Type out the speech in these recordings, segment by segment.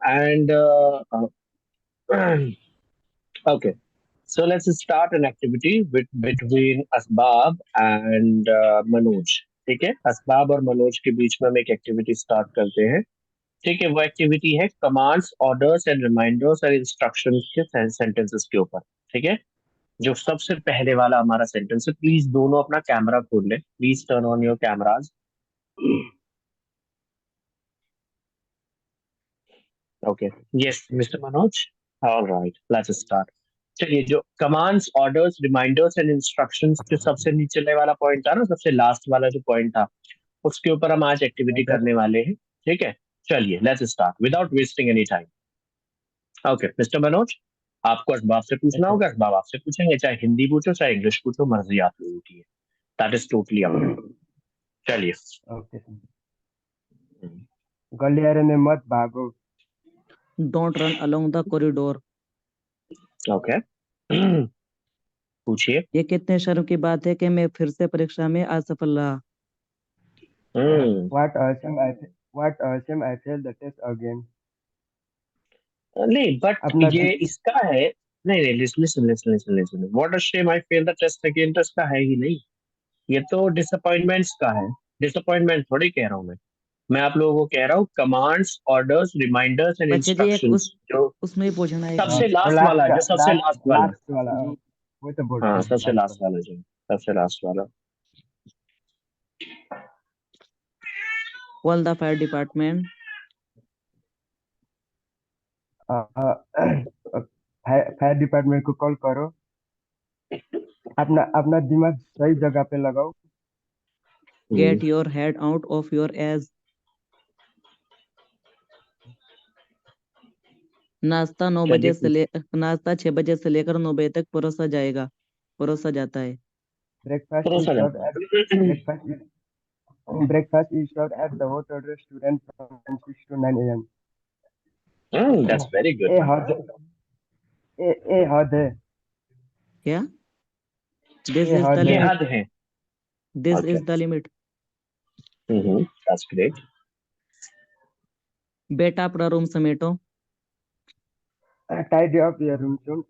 and okay. So let's start an activity between Asbab and Manoj. ठीक है, असबाब और मनोज के बीच में हम एक एक्टिविटी स्टार्ट करते हैं. ठीक है, वो एक्टिविटी है commands, orders and reminders and instructions के सेंटेंसेस के ऊपर. ठीक है, जो सबसे पहले वाला हमारा सेंटेंस है, प्लीज दोनों अपना कैमरा खोल लें. Please turn on your cameras. Okay, yes mister Manoj. Alright, let's start. चलिए, जो commands, orders, reminders and instructions जो सबसे नीचे वाला पॉइंट था ना, सबसे लास्ट वाला जो पॉइंट था, उसके ऊपर हम आज एक्टिविटी सर करने वाले हैं. ठीक है, चलिए let's start without wasting any time. Okay mister Manoj, आपको असबाब से पूछना सर होगा, असबाब आपसे पूछेंगे. चाहे हिंदी पूछो चाहे इंग्लिश पूछो, मर्जी आप लोगों की है. That is totally up to you. चलिए. Okay sir. गलियारे में मत भागो. Don't run along the corridor. Okay. पूछिए. ये कितने शर्म की बात है कि मैं फिर से परीक्षा में असफल रहा. What awesome I failed the test again. नहीं, बट अपना ये इसका है. नहीं नहीं, listen listen listen listen listen. What a shame I fail the test again, तो इसका है ही नहीं. ये तो डिसअपॉइंटमेंट्स का है. डिसअपॉइंटमेंट थोड़ी कह रहा हूँ मैं आप लोगों को कह रहा हूँ कमांड्स, ऑर्डर्स, रिमाइंडर्स एंड बच्चे जी, एक इंस्ट्रक्शंस. जो उसमें ही पूछना है. सबसे वो लास्ट वाला, जो सबसे लास्ट वाला. लास्ट वाला जी. वो तो बोल हाँ, रहा सबसे हूँ लास्ट वाला, जो सबसे लास्ट वाला. Call the fire department. Fire department को कॉल करो. अपना अपना दिमाग सही जगह पे लगाओ. Get your head out of your ass. नाश्ता 6 बजे से लेकर 9 बजे तक परोसा जाता है. Breakfast is served at the hotel restaurant from 6 to 9 a.m. That's very good. ए हद है. क्या? This ये is हद the ये है. हद है. This Okay. is the limit. That's great. बेटा अपना रूम समेटो. Tidy up your room soon.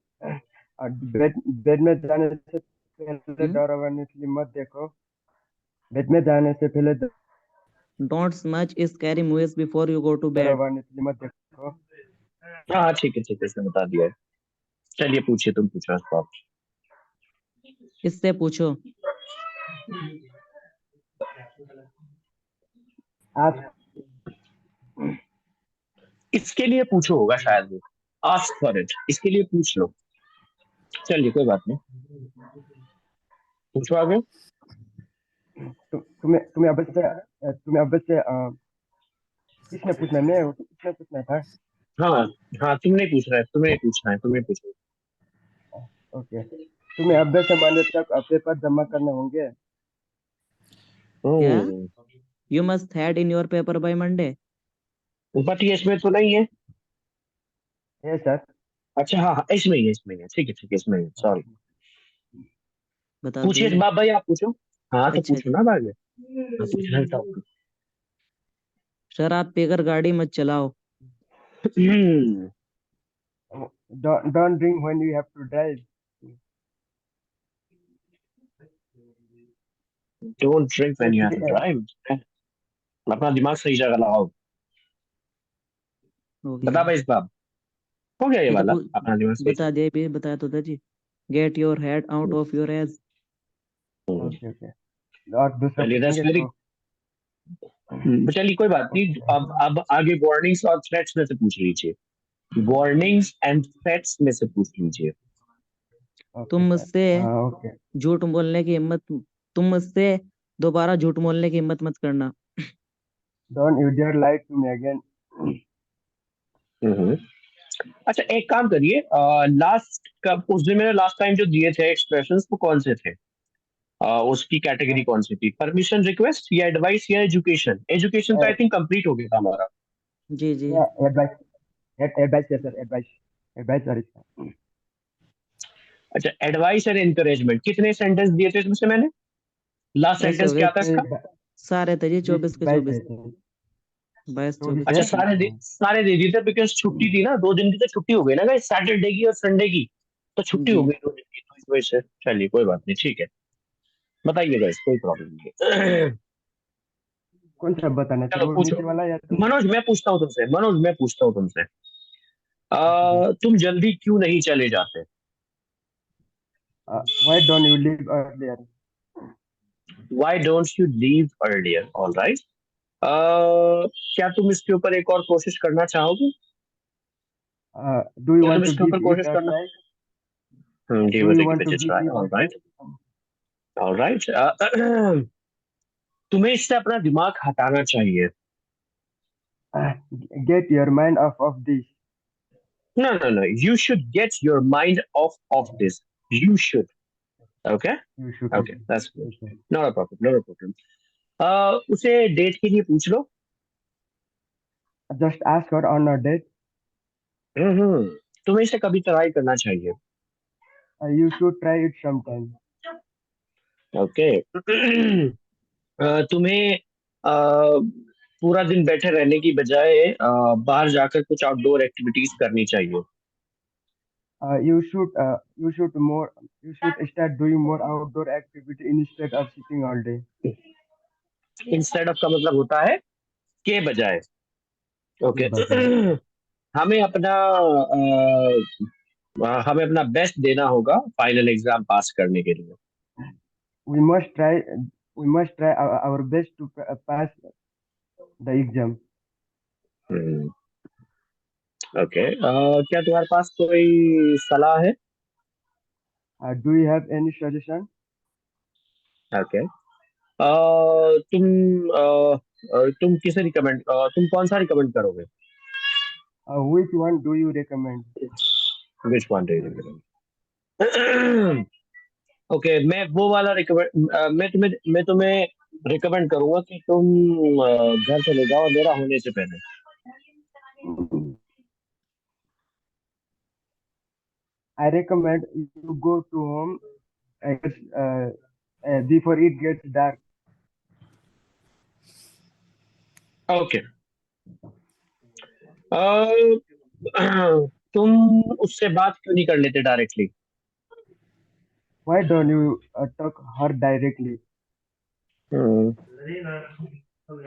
Bed में जाने से पहले डरावनीली मत देखो. बेड में जाने से पहले Don't smudge scary movies before you go to bed. डरावनीली मत देखो. हाँ ठीक है, इसने बता दिया है. चलिए पूछिए, तुम पूछो असबाब. इससे पूछो. इसके लिए पूछो होगा शायद वो. आस्क फॉर इट, इसके लिए पूछ लो. चलिए कोई बात नहीं, पूछो आगे. तुम्हें अब से किसने पूछना था. हाँ हाँ, तुम नहीं पूछ रहा है, तुम्हें पूछना है, तुम्हें पूछो. ओके. तुम्हें अब से मंडे तक पेपर जमा करने होंगे. You must hand in your paper by Monday. But ये इसमें तो नहीं है. है सर. अच्छा हाँ, इसमें ही है. ठीक है, इसमें ही. सॉरी. बता पूछिए बाप भाई, आप पूछो. हाँ तो अच्छा पूछो ना भाई. पूछना था. शराब पीकर गाड़ी मत चलाओ. Don't drink when you have to drive. Don't drink when you have to drive. अपना दिमाग सही जगह लगाओ. बता भाई इस बाप, हो गया ये वाला. अपना दिमाग सही बता दे भी, बताया तो था जी. Get your head out of your ass. Okay. और दूसरा चलिए कोई बात नहीं. अब आगे वार्निंग्स और थ्रेट्स में से पूछ लीजिए. वार्निंग्स एंड थ्रेट्स में से पूछ लीजिए. तुम मुझसे झूठ बोलने की हिम्मत तुम मुझसे दोबारा झूठ बोलने की हिम्मत मत करना. Don't you dare lie to me again. अच्छा एक काम करिए, लास्ट का उस दिन मैंने लास्ट टाइम जो दिए थे एक्सप्रेशंस, वो कौन से थे? उसकी कैटेगरी कौन सी थी? परमिशन, रिक्वेस्ट या एडवाइस या एजुकेशन? एजुकेशन तो आई थिंक कंप्लीट हो गया था हमारा. जी जी. एडवाइस. अच्छा, एडवाइस और एनकरेजमेंट, कितने सेंटेंस दिए थे इसमें से मैंने? लास्ट सेंटेंस क्या था इसका? सारे थे जी, 24 के 24. 22 24 24 अच्छा,25 सारे दे दिए थे बिकॉज छुट्टी थी ना, 2 दिन की तो छुट्टी हो गई ना गाइस, सैटरडे की और संडे की तो छुट्टी हो जी। गई 2 दिन की, तो इस वजह से चलिए कोई बात नहीं, ठीक है, बताइए गाइस, कोई प्रॉब्लम नहीं। कौन सा बताना है, चलो वो पूछो। नीचे वाला या तो मनोज मैं पूछता हूँ तुमसे, तुम जल्दी क्यों नहीं चले जाते? Why don't you leave earlier? Why don't you leave earlier? All right. क्या तुम इसके ऊपर एक और कोशिश करना चाहोगे? डू यू क्या तुम वांट टू इसके ऊपर गिव कोशिश इट अ करना? Try? Give do it you a give want it to a give try. It a All right. Try? All right. तुम्हें इससे अपना दिमाग हटाना चाहिए। Get your mind off this. No, no, no. You should get your mind off of this. You should. Okay. You should. Okay. That's good. Not a problem. Not a problem. उसे date के लिए पूछ लो। Just ask her on a date. तुम्हें इसे कभी try करना चाहिए। You should try it sometime. Okay. तुम्हें पूरा दिन बैठे रहने की बजाय बाहर जाकर कुछ आउटडोर एक्टिविटीज करनी चाहिए। You should start doing more outdoor activity instead of sitting all day. Instead of का मतलब होता है के बजाय। ओके। हमें अपना हमें अपना बेस्ट देना होगा फाइनल एग्जाम पास करने के लिए। we must try our best to pass the exam. Okay. क्या तुम्हारे पास कोई सलाह है? Do you have any suggestion? Okay. तुम किसे रिकमेंड तुम कौन सा रिकमेंड करोगे? Which one do you recommend? Which one do you recommend? Okay, मैं वो वाला रिकमेंड मैं तुम्हें रिकमेंड करूंगा कि तुम घर चले जाओ अंधेरा होने से पहले। I recommend you go to home before it gets dark. Okay. तुम उससे बात क्यों नहीं कर लेते directly? Why don't you talk her directly?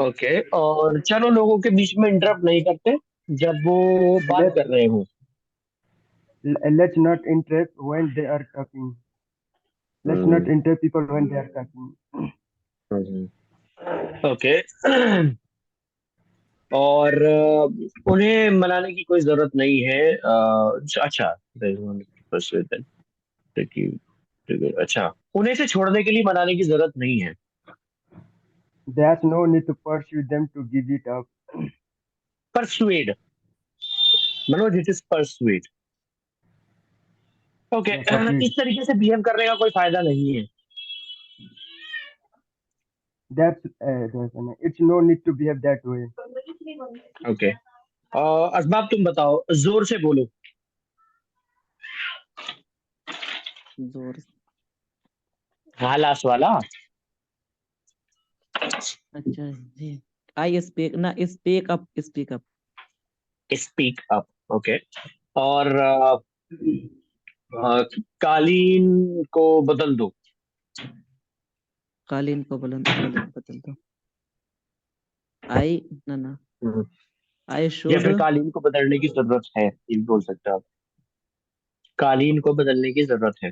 Okay. और चलो लोगों के बीच में इंटरप्ट नहीं करते जब वो बात कर रहे हो। Let's not interrupt when they are talking. Let's not interrupt people when they are talking. Okay. और उन्हें मनाने की कोई जरूरत नहीं है। अच्छा, अच्छा, उन्हें इसे छोड़ने के लिए मनाने की जरूरत नहीं है। There's no need to pursue them to give it up. Persuade, Manoj, it is persuade. Okay. इस तरीके से बिहेव करने का कोई फायदा नहीं है। It's no need to behave that way. Okay. असबाब तुम बताओ, जोर से बोलो। जोर से। हाँ, लास्ट वाला। अच्छा जी। आई स्पीक ना, speak up, speak up. Speak up. Okay. और कालीन को बदल दो। कालीन को बदल दो। आई ना आई या शुड। फिर कालीन को बदलने की जरूरत है, ये भी बोल सकते हो आप। कालीन को बदलने की जरूरत है।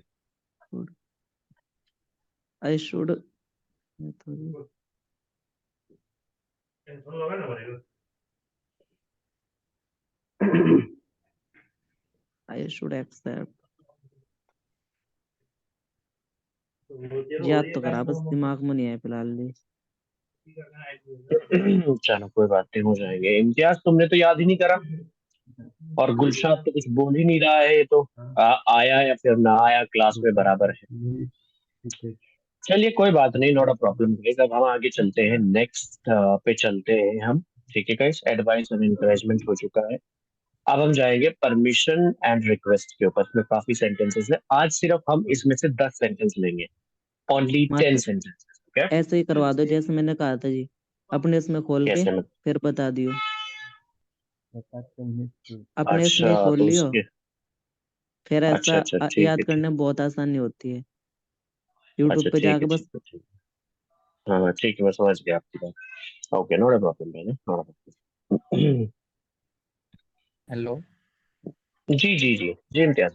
I should. I should accept. याद तो करा, बस दिमाग में नहीं आया फिलहाल। चलो कोई बात नहीं, हो जाएंगे। इम्तियाज, तुमने तो याद ही नहीं करा, और गुलशाद तो कुछ बोल ही नहीं रहा है। ये तो आया या फिर ना आया क्लास में बराबर है। चलिए कोई बात नहीं, नॉट अ प्रॉब्लम। अब हम आगे चलते हैं, नेक्स्ट पे चलते हैं हम। ठीक है गाइस, एडवाइस और एनकरेजमेंट हो चुका है। अब हम जाएंगे परमिशन एंड रिक्वेस्ट के ऊपर। इसमें काफी सेंटेंसेस है, आज सिर्फ हम इसमें से 10 सेंटेंस लेंगे, ओनली 10 सेंटेंसेस। ओके, ऐसे ही करवा दो जैसे मैंने कहा था जी, अपने इसमें खोल के कैसे? फिर बता दियो। अपने से अच्छा खोल तो लियो, उसके फिर अच्छा ऐसा अच्छा ठीक याद है करने ठीक में बहुत आसानी होती है। है यूट्यूब अच्छा पे ठीक जाके है बस ठीक है ठीक है हाँ ठीक है मैं समझ गया आपकी बात ओके नॉट अ प्रॉब्लम मैंने नॉट अ प्रॉब्लम हेलो जी जी जी जी इम्तियाज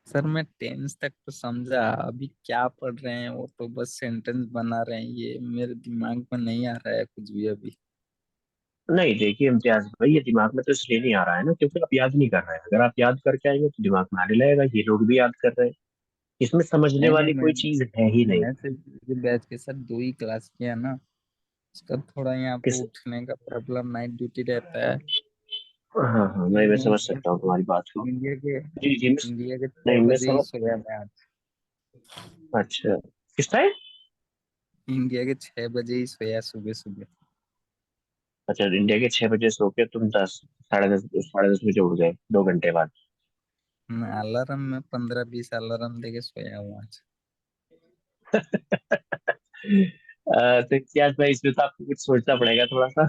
सर, मैं 10th तक तो समझा, अभी क्या पढ़ रहे हैं वो तो बस सेंटेंस बना रहे हैं, ये मेरे दिमाग में नहीं आ रहा है कुछ भी अभी। नहीं देखिए इम्तियाज भाई ये दिमाग में तो इसलिए नहीं आ रहा है ना क्योंकि आप याद नहीं कर रहे हैं अगर आप याद करके आएंगे तो दिमाग में आने लगेगा ये लोग भी याद कर रहे हैं इसमें समझने नहीं नहीं, वाली मैं कोई चीज है ही नहीं मैं सिर्फ बैच के साथ 2 ही क्लास किया ना, उसका थोड़ा यहाँ पे किस उठने का प्रॉब्लम, नाइट ड्यूटी रहता है। हाँ हाँ मैं समझ सकता हूँ तुम्हारी बात को इंडिया के जी जी इंडिया के नहीं छह मैं बजे ही समझ सोया मैं आज। अच्छा किस टाइम इंडिया के 6 बजे ही सोया सुबह सुबह। अच्छा इंडिया के 6 बजे सो के तुम 10 साढ़े 10 बजे उठ गए 2 घंटे बाद मैं अलार्म में 15-20 अलार्म देके सोया हूँ आज। तो क्या भाई इसमें तो आपको कुछ सोचना पड़ेगा थोड़ा सा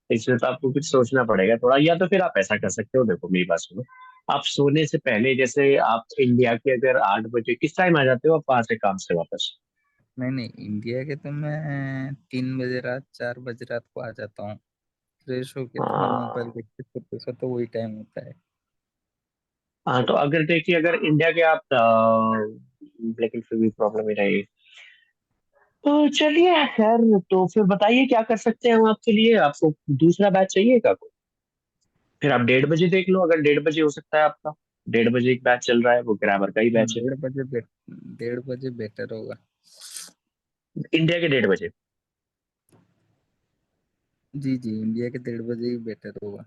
इसमें तो आपको कुछ सोचना पड़ेगा थोड़ा या तो फिर आप ऐसा कर सकते हो देखो मेरी बात सुनो आप सोने से पहले जैसे आप इंडिया के अगर 8 बजे किस टाइम आ जाते हो आप वहां से काम से वापस नहीं नहीं, इंडिया के तो मैं 3 बजे रात 4 बजे रात को आ जाता हूँ। फ्रेश होके थोड़ा मोबाइल हाँ देखते सोते सोते वही टाइम होता है। हाँ तो अगर देखिए अगर इंडिया के आप लेकिन फिर भी प्रॉब्लम ही रहेगी तो चलिए खैर तो फिर बताइए क्या कर सकते हैं हम आपके लिए आपको दूसरा बैच चाहिए क्या फिर आप 1:30 बजे देख लो अगर 1:30 बजे हो सकता है आपका 1:30 बजे एक बैच चल रहा है वो ग्रामर का ही हाँ, बैच है 1:30 बेटर होगा। इंडिया के 1:30 बजे जी जी, इंडिया के 1:30 बजे ही बेटर होगा।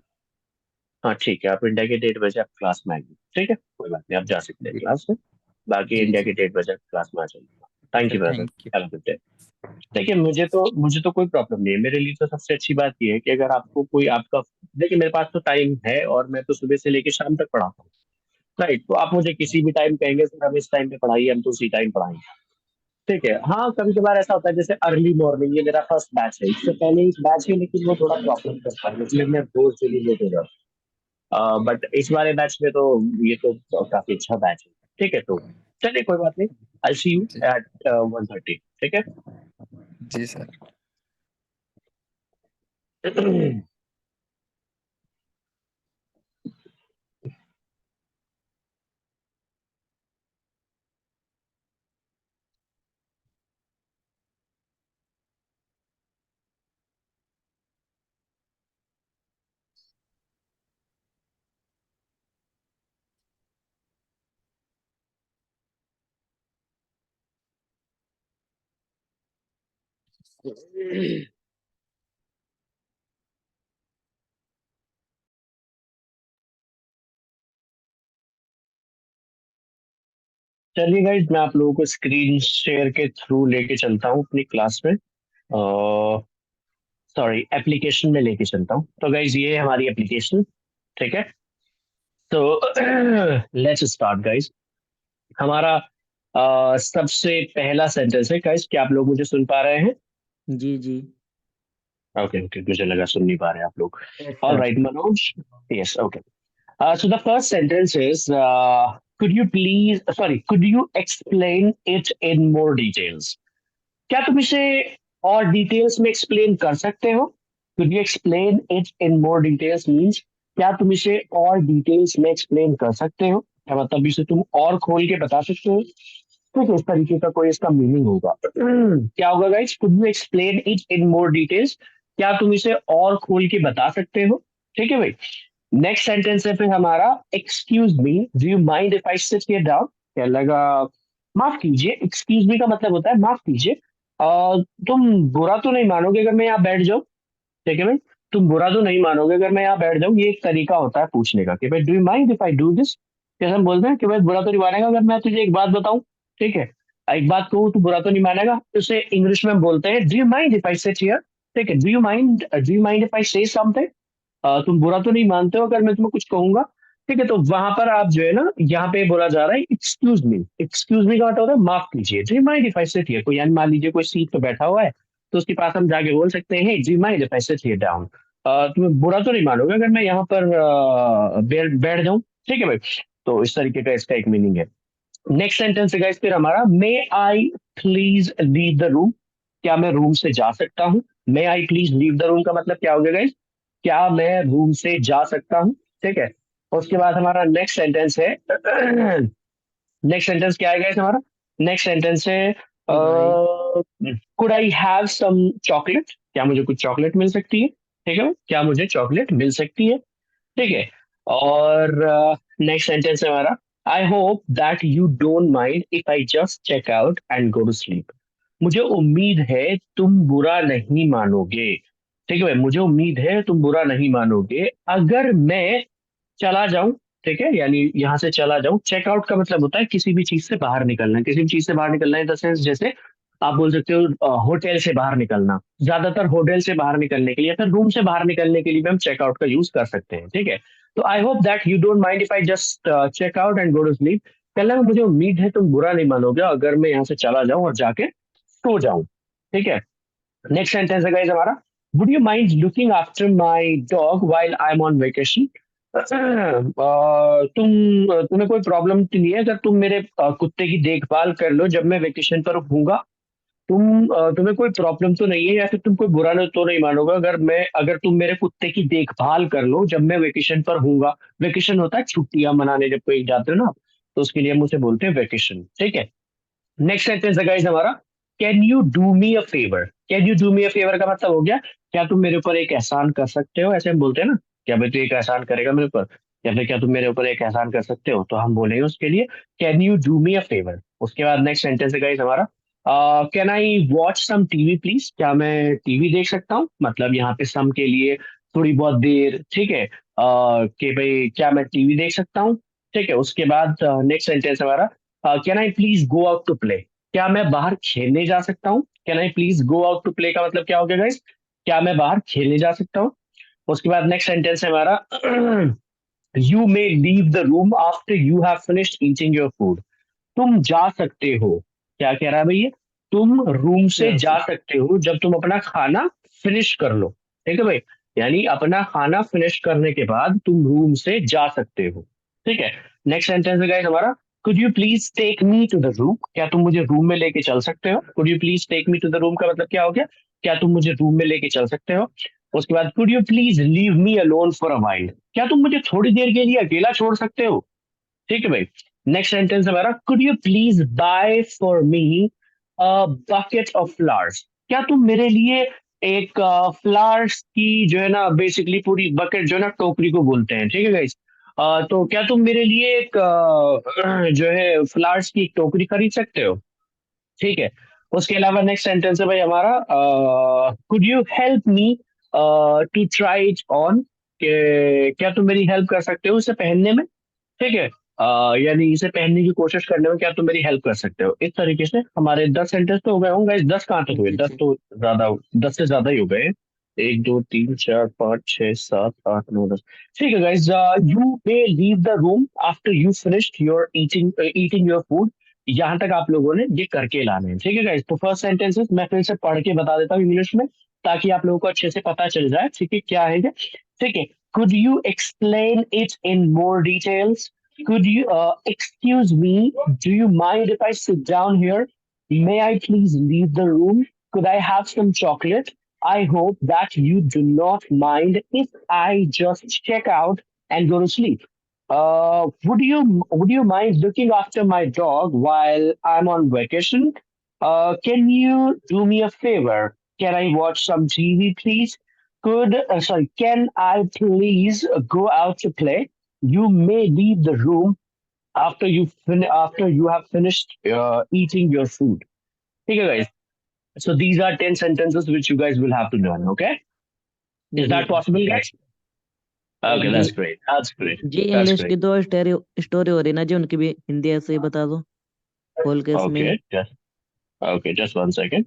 हाँ ठीक है आप इंडिया के 1:30 बजे आप क्लास में आएंगे ठीक है कोई बात नहीं आप जा सकते हैं जी क्लास में बाकी जी इंडिया जी। के 1:30 बजे आप क्लास में आ जाइए thank sir you brother thank you. Have a good day देखिए मुझे तो कोई प्रॉब्लम नहीं है मेरे लिए तो सबसे अच्छी बात ये है कि अगर आपको कोई आपका देखिए मेरे पास तो टाइम है और मैं तो सुबह से लेकर शाम तक पढ़ाता हूँ राइट तो आप मुझे किसी भी टाइम कहेंगे सर हम इस टाइम पे पढ़ाइए हम तो उसी टाइम पढ़ाएंगे ठीक है हाँ कभी कभार ऐसा होता है जैसे अर्ली मॉर्निंग ये मेरा फर्स्ट बैच है इससे पहले एक बैच है लेकिन वो थोड़ा प्रॉब्लम करता है इसलिए मैं रोज से लेट हो जाता बट इस वाले बैच में तो ये तो काफी अच्छा बैच है ठीक है तो चलिए कोई बात नहीं आई सी यू जी एट 1:30 ठीक है जी सर। चलिए गाइज मैं आप लोगों को स्क्रीन शेयर के थ्रू लेके चलता हूँ अपनी क्लास में सॉरी एप्लीकेशन में लेके चलता हूँ तो गाइज ये है हमारी एप्लीकेशन ठीक है तो लेट्स स्टार्ट गाइज हमारा सबसे पहला सेंटेंस है गाइस क्या आप लोग मुझे सुन पा रहे हैं जी जी। ओके ओके मुझे लगा सुन नहीं पा रहे आप लोग Yes, all sir. Right Manoj yes okay so the first sentence is could you please sorry could you explain it in more details क्या तुम इसे और डिटेल्स में एक्सप्लेन कर सकते हो could you explain it in more details means क्या तुम इसे और डिटेल्स में एक्सप्लेन कर सकते हो क्या मतलब इसे तुम और खोल के बता सकते हो ठीक है इस तरीके का कोई इसका मीनिंग होगा क्या होगा guys could you explain it in more details क्या तुम इसे और खोल के बता सकते हो ठीक है भाई नेक्स्ट सेंटेंस है फिर हमारा excuse me do you mind if I sit here down क्या लगा माफ कीजिए एक्सक्यूज मी का मतलब होता है माफ कीजिए तुम बुरा तो नहीं मानोगे अगर मैं यहाँ बैठ जाऊँ ठीक है भाई तुम बुरा तो नहीं मानोगे अगर मैं यहाँ बैठ जाऊँ ये एक तरीका होता है पूछने का कि भाई do you mind if I do this जैसे हम बोलते हैं कि भाई बुरा तो नहीं मानेगा अगर मैं तुझे एक बात बताऊं ठीक है एक बात कहूँ तो बुरा तो नहीं मानेगा तो उसे इंग्लिश में हम बोलते हैं do you mind if I sit here ठीक है डू यू माइंड इफ आई से समथिंग तुम बुरा तो नहीं मानते हो अगर मैं तुम्हें कुछ कहूंगा ठीक है तो वहां पर आप जो है ना यहाँ पे बोला जा रहा है एक्सक्यूज मी का मतलब होता है माफ कीजिए do you mind if I sit here कोई मान लीजिए कोई सीट पे बैठा हुआ है तो उसके पास हम जाके बोल सकते हैं do you mind if I sit here down तुम्हें बुरा तो नहीं मानोगे अगर मैं यहाँ पर बैठ बैठ जाऊं, ठीक है भाई। तो इस तरीके का इसका एक मीनिंग है। नेक्स्ट सेंटेंस है गाइस फिर हमारा, मे आई प्लीज लीव द रूम। क्या मैं रूम से जा सकता हूँ? मे आई प्लीज लीव द रूम का मतलब क्या हो गया गाइस? क्या मैं रूम से जा सकता हूँ? ठीक है। उसके बाद हमारा नेक्स्ट सेंटेंस है नेक्स्ट सेंटेंस क्या है गाइस हमारा? नेक्स्ट सेंटेंस है could I have some chocolate. क्या मुझे कुछ चॉकलेट मिल सकती है? ठीक है, क्या मुझे चॉकलेट मिल सकती है? ठीक है। और नेक्स्ट सेंटेंस है हमारा, I hope that you don't mind if I just check out and go to sleep. मुझे उम्मीद है तुम बुरा नहीं मानोगे। ठीक है भाई, मुझे उम्मीद है तुम बुरा नहीं मानोगे अगर मैं चला जाऊं। ठीक है, यानी यहाँ से चला जाऊं। चेकआउट का मतलब होता है किसी भी चीज से बाहर निकलना, किसी भी चीज से बाहर निकलना इन द सेंस जैसे आप बोल सकते हो होटल से बाहर निकलना। ज्यादातर होटल से बाहर निकलने के लिए या फिर रूम से बाहर निकलने के लिए भी हम चेकआउट का यूज कर सकते हैं। ठीक है। तो I hope that you don't mind if I just check out and go to sleep. कहना है मुझे उम्मीद है तुम बुरा नहीं मानोगे अगर मैं यहाँ से चला जाऊं और जाके सो जाऊं। ठीक है। नेक्स्ट सेंटेंस है गाइस हमारा, would you mind looking after my dog while I am on vacation. तुम्हें कोई प्रॉब्लम तो नहीं है अगर तुम मेरे कुत्ते की देखभाल कर लो जब मैं वेकेशन पर हूँगा? तुम्हें कोई प्रॉब्लम तो नहीं है या फिर तुम कोई बुरा नहीं तो नहीं मानोगे अगर तुम मेरे कुत्ते की देखभाल कर लो जब मैं वेकेशन पर हूँगा? वेकेशन होता है छुट्टियां मनाने जब कोई जाते हो ना, तो उसके लिए हम उसे बोलते हैं वेकेशन। ठीक है। नेक्स्ट सेंटेंस है गाइस हमारा, can you do me a favour. Can you do me a favour का मतलब हो गया, क्या तुम मेरे ऊपर एक एहसान कर सकते हो? ऐसे हम बोलते हैं ना, क्या भाई तू एक एहसान करेगा मेरे ऊपर, या फिर क्या तुम मेरे ऊपर एक एहसान कर सकते हो? तो हम बोलेंगे उसके लिए can you do me a favour. उसके बाद नेक्स्ट सेंटेंस है गाइस हमारा, can I watch some TV please. क्या मैं टीवी देख सकता हूँ? मतलब यहाँ पे सम के लिए थोड़ी बहुत देर। ठीक है। कि भाई क्या मैं टीवी देख सकता हूँ? ठीक है। उसके बाद नेक्स्ट सेंटेंस हमारा, can I please go out to play. क्या मैं बाहर खेलने जा सकता हूँ? Can I please go out to play का मतलब क्या हो गया गाइस? क्या मैं बाहर खेलने जा सकता हूँ? उसके बाद नेक्स्ट सेंटेंस है हमारा, you may leave the room after you have finished eating your food. तुम जा सकते हो। क्या कह रहा है भैया? तुम रूम से Yes. जा सकते हो जब तुम अपना खाना फिनिश कर लो। ठीक है भाई, यानी अपना खाना फिनिश करने के बाद तुम रूम से जा सकते हो। ठीक है। नेक्स्ट सेंटेंस है गाइस हमारा, could you please take me to the room. क्या तुम मुझे रूम में लेके चल सकते हो? Could you please take me to the room का मतलब क्या हो गया? क्या तुम मुझे रूम में लेके चल सकते हो? उसके बाद could you please leave me alone for a while. क्या तुम मुझे थोड़ी देर के लिए अकेला छोड़ सकते हो? ठीक है भाई। नेक्स्ट सेंटेंस हमारा, could you please buy for me a bucket of flowers. क्या तुम मेरे लिए एक फ्लावर्स की जो है ना बेसिकली पूरी बकेट जो है ना टोकरी को बोलते हैं। ठीक है गाइस। तो क्या तुम मेरे लिए एक जो है फ्लावर्स की एक टोकरी खरीद सकते हो? ठीक है। उसके अलावा नेक्स्ट सेंटेंस है भाई हमारा, could you help me to try it on. क्या तुम मेरी हेल्प कर सकते हो इसे पहनने में? ठीक है। यानी इसे पहनने की कोशिश करने में क्या तुम मेरी हेल्प कर सकते हो? इस तरीके से हमारे 10 सेंटेंस तो हो गए होंगे। 10 कहाँ तक हुए? जी 10 जी तो ज्यादा, 10 से ज्यादा ही हो गए। 1 2 3 4 5 6 7 8 9 10। ठीक है guys, you may leave the room after you finished your eating your food. यहाँ तक आप लोगों ने ये करके लाने हैं। ठीक है गाइस। तो फर्स्ट सेंटेंसेस मैं फिर से पढ़ के बता देता हूँ इंग्लिश में, ताकि आप लोगों को अच्छे से पता चल जाए। ठीक है, क्या है ये? ठीक है। Could you explain it in more details? Could you, excuse me, do you mind if I sit down here? May I please leave the room? Could I have some chocolate? I hope that you do not mind if I just check out and go to sleep. Would you mind looking after my dog while I'm on vacation? Can you do me a favor? Can I watch some TV, please? Can I please go out to play? You may leave the room after you have finished eating your food. Okay, guys. So these are 10 sentences which you guys will have to learn. Okay, is जी that possible, जी guys? Okay, जी that's great. That's great. जी That's English की great. दो story story हो रही ना जी, उनकी भी हिंदी ऐसे ही बता दो खोल के इसमें ही। Okay, just 1 second.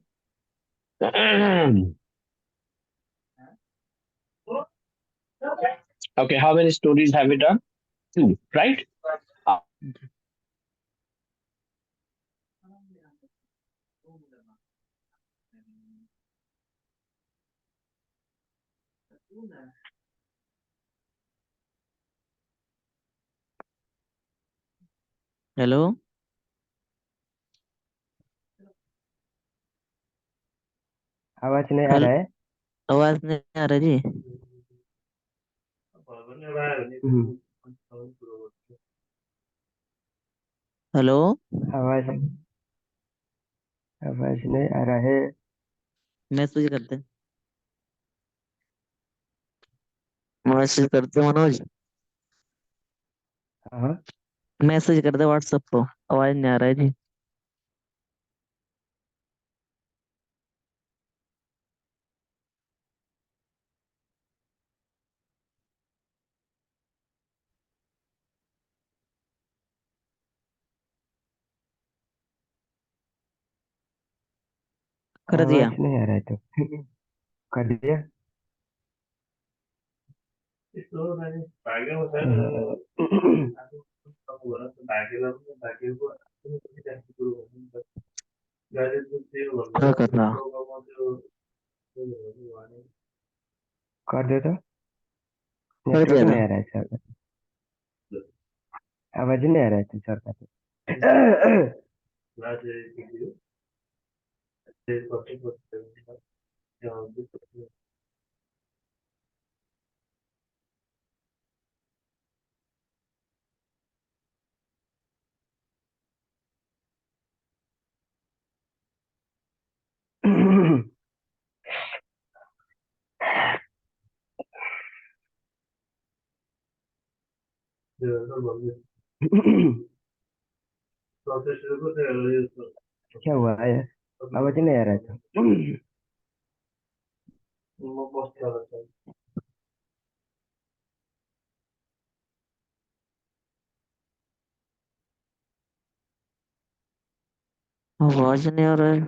Okay, how many stories have we done? Two, right? Uh, hello, आवाज नहीं आ हेल रहा है। आवाज नहीं आ रहा जी। हम्म, हेलो, आवाज आवाज नहीं आ रहा है। मैसेज करते मनोज, हाँ, मैसेज कर दे व्हाट्सएप पे। आवाज नहीं आ रहा है जी। कर दिया। आवाज नहीं आ रहा है तो कर दिया। क्या कर रहा? कर दे तो। कर नेटवर्क दिया नहीं था। आ रहा है सर। आवाज नहीं आ रहा है तो सर का तो। क्या हुआ है? आवाज नहीं आ रहा है तो। आवाज नहीं आ रहा है।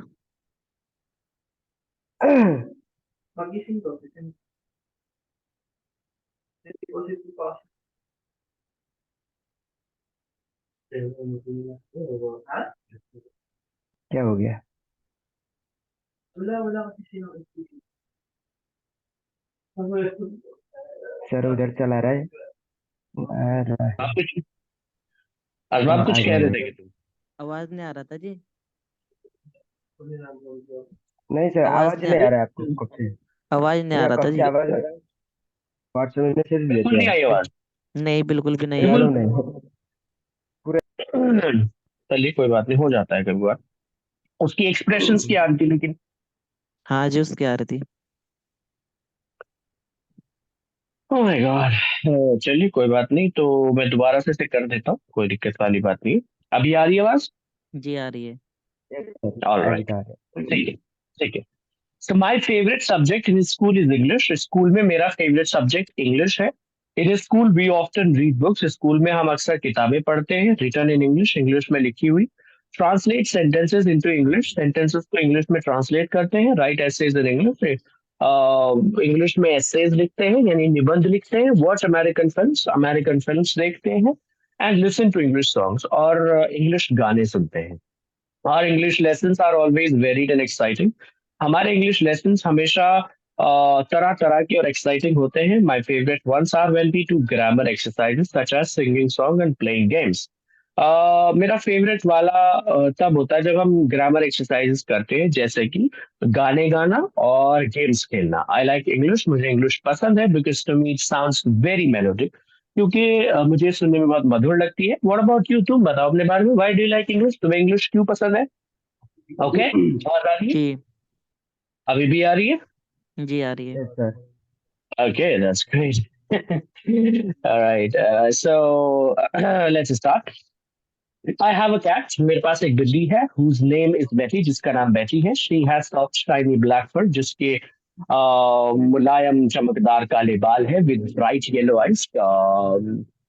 क्या हो गया? सर उधर चला रहा है। आ रहा है। आप कुछ हाँ, असबाब आ कुछ कह गया रहे मैं। थे कि तुम। आवाज नहीं आ रहा था जी। नहीं सर, आवाज आवाज नहीं नहीं आ रहा है आपको कब से। आवाज नहीं आ पूरा रहा था कब से जी। आवाज व्हाट्सएप में मैसेज बिल्कुल भेजा नहीं है। आई आवाज। नहीं, बिल्कुल भी नहीं आई। बिल्कुल। मालूम नहीं। पूरे चलिए कोई बात नहीं, हो जाता है कभी बार। उसकी एक्सप्रेशंस क्या आ रही थी लेकिन। हाँ जी, उसकी आ रही थी। Oh my God. चलिए कोई बात नहीं, तो मैं दोबारा से इसे कर देता हूँ, कोई दिक्कत वाली बात नहीं। अभी आ रही है आवाज? जी, आ रही है। ऑल अभी राइट। तो आ रहा है। ठीक है। ठीक है। So my favorite subject in school is English. School में मेरा favorite subject English है। In school we often read books. School में हम अक्सर किताबें पढ़ते हैं, written in English, English में लिखी हुई। Translate sentences into English. Sentences को English में translate करते हैं। Write essays in English. English में essays लिखते हैं, यानी निबंध लिखते हैं। Watch American films. American films देखते हैं। And listen to English songs. और English गाने सुनते हैं। Our English lessons are always varied and exciting. हमारे English lessons हमेशा तरह तरह के और exciting होते हैं. My favorite ones are when we do grammar exercises such as singing song and playing games. मेरा फेवरेट वाला तब होता है जब हम ग्रामर एक्सरसाइजेस करते हैं, जैसे कि गाने गाना और गेम्स खेलना। आई लाइक इंग्लिश, मुझे इंग्लिश पसंद है because to me it sounds very melodic, क्योंकि मुझे सुनने में बहुत मधुर लगती है। What about you? तुम बताओ अपने बारे में, why do you like English? तुम्हें इंग्लिश क्यों पसंद है? ओके, और आ रही है? जी। अभी भी आ रही है? जी, आ रही है। Yes sir. Okay, that's great. All right, so let's start. I have a cat. मेरे पास एक बिल्ली है whose name is Betty, जिसका नाम बेटी है। She has soft shiny black fur, जिसके मुलायम चमकदार काले बाल है, with bright yellow eyes,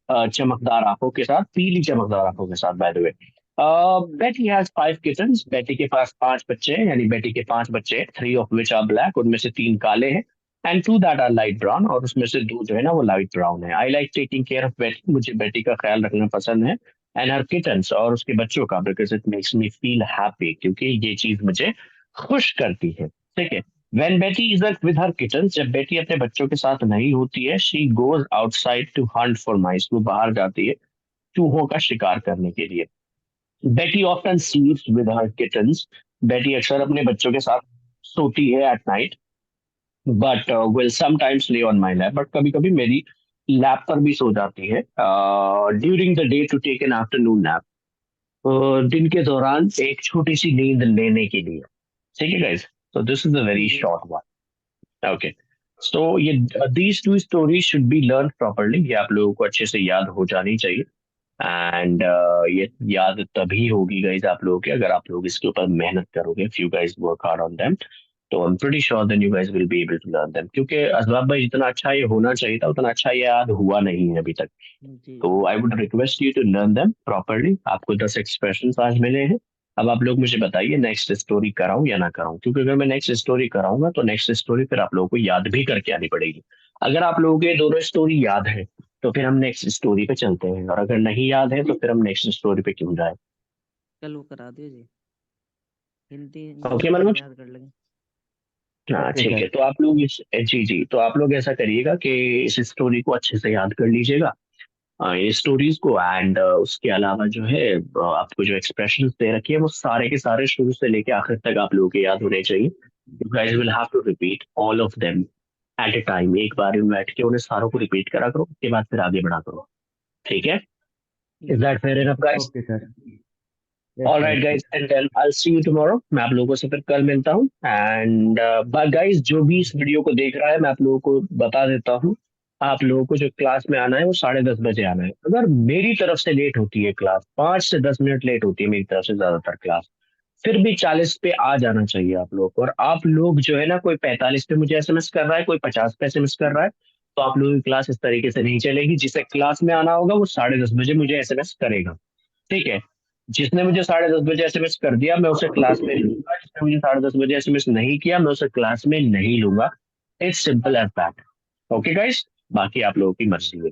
चमकदार आंखों के साथ, पीली चमकदार आंखों के साथ, by the way. बेटी हैज 5 kittens. बेटी के पास 5 बच्चे हैं, यानी बेटी के 5 बच्चे हैं, 3 of which are black, उनमें से 3 काले हैं, and 2 that are light brown, और उसमें से 2 जो है ना वो लाइट ब्राउन है। I like taking care of बेटी, मुझे बेटी का ख्याल रखना पसंद है, एंड हर किटन्स, और उसके बच्चों का, because it makes me feel happy, क्योंकि ये चीज मुझे खुश करती है। ठीक है। When Betty isn't with her kittens, जब बेटी अपने बच्चों के साथ नहीं होती है, she goes outside to hunt for mice, वो बाहर जाती है चूहों का शिकार करने के लिए। Betty often sleeps with her kittens. Betty अक्सर अपने बच्चों के साथ सोती है at night, but will sometimes lay on my lap. But कभी कभी मेरी लैप पर भी सो जाती है. During the day to take an afternoon nap. दिन के दौरान एक छोटी सी नींद लेने के लिए. ठीक है guys. So this is a very short one. Okay. So ये these two stories should be learned properly. ये आप लोगों को अच्छे से याद हो जानी चाहिए. एंड ये याद तभी होगी गाइज आप लोगों के अगर आप लोग इसके ऊपर मेहनत करोगे. If you guys work hard on them तो I am pretty sure then you guys will be able to learn them. क्योंकि असबाब भाई जितना अच्छा ये होना चाहिए था उतना अच्छा ये याद हुआ नहीं है अभी तक. जी तो I would request you to learn them properly. आपको 10 एक्सप्रेशन आज मिले हैं. अब आप लोग मुझे बताइए नेक्स्ट स्टोरी कराऊं या ना कराऊं. क्योंकि अगर मैं नेक्स्ट स्टोरी कराऊंगा तो नेक्स्ट स्टोरी फिर आप लोगों को याद भी करके आनी पड़ेगी. अगर आप लोगों के दोनों स्टोरी याद है तो फिर हम नेक्स्ट स्टोरी पे चलते हैं. और अगर नहीं याद है तो फिर हम नेक्स्ट स्टोरी पे क्यों जाए. कल वो करा दियो जी, हिंदी ओके मनोज. याद कर लेंगे. हाँ ओके ठीक है. सर। तो आप लोग इस जी तो आप लोग ऐसा करिएगा कि इस स्टोरी को अच्छे से याद कर लीजिएगा. ये स्टोरीज को एंड उसके अलावा जो है आपको जो एक्सप्रेशंस दे रखी है वो सारे के सारे शुरू से लेके आखिर तक आप लोगों के याद होने चाहिए. You guys will have to repeat all of them at a time. एक बार में बैठ के उन्हें सारों को रिपीट करा करो. उसके बाद फिर आगे बढ़ा करो. ठीक है. Is that fair enough guys. Okay sir. All right guys and then I'll see you tomorrow. मैं आप लोगों से फिर कल मिलता हूँ. एंड गाइस जो भी इस वीडियो को देख रहा है मैं आप लोगों को बता देता हूँ. आप लोगों को जो क्लास में आना है वो 10:30 बजे आना है. अगर मेरी तरफ से लेट होती है क्लास 5 से 10 मिनट लेट होती है मेरी तरफ से ज्यादातर क्लास, फिर भी 40 पे आ जाना चाहिए आप लोग को. और आप लोग जो है ना कोई 45 पे मुझे एसएमएस कर रहा है, कोई 50 पे एसएमएस कर रहा है, तो आप लोगों की क्लास इस तरीके से नहीं चलेगी. जिसे क्लास में आना होगा वो 10:30 बजे मुझे एसएमएस करेगा. ठीक है. जिसने मुझे 10:30 बजे एसएमएस कर दिया मैं उसे क्लास में लूंगा. जिसने मुझे 10:30 बजे एसएमएस नहीं किया मैं उसे क्लास में नहीं लूंगा. It's simple as that. Okay guys. बाकी आप लोगों की मर्जी है.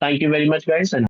Thank you very much guys.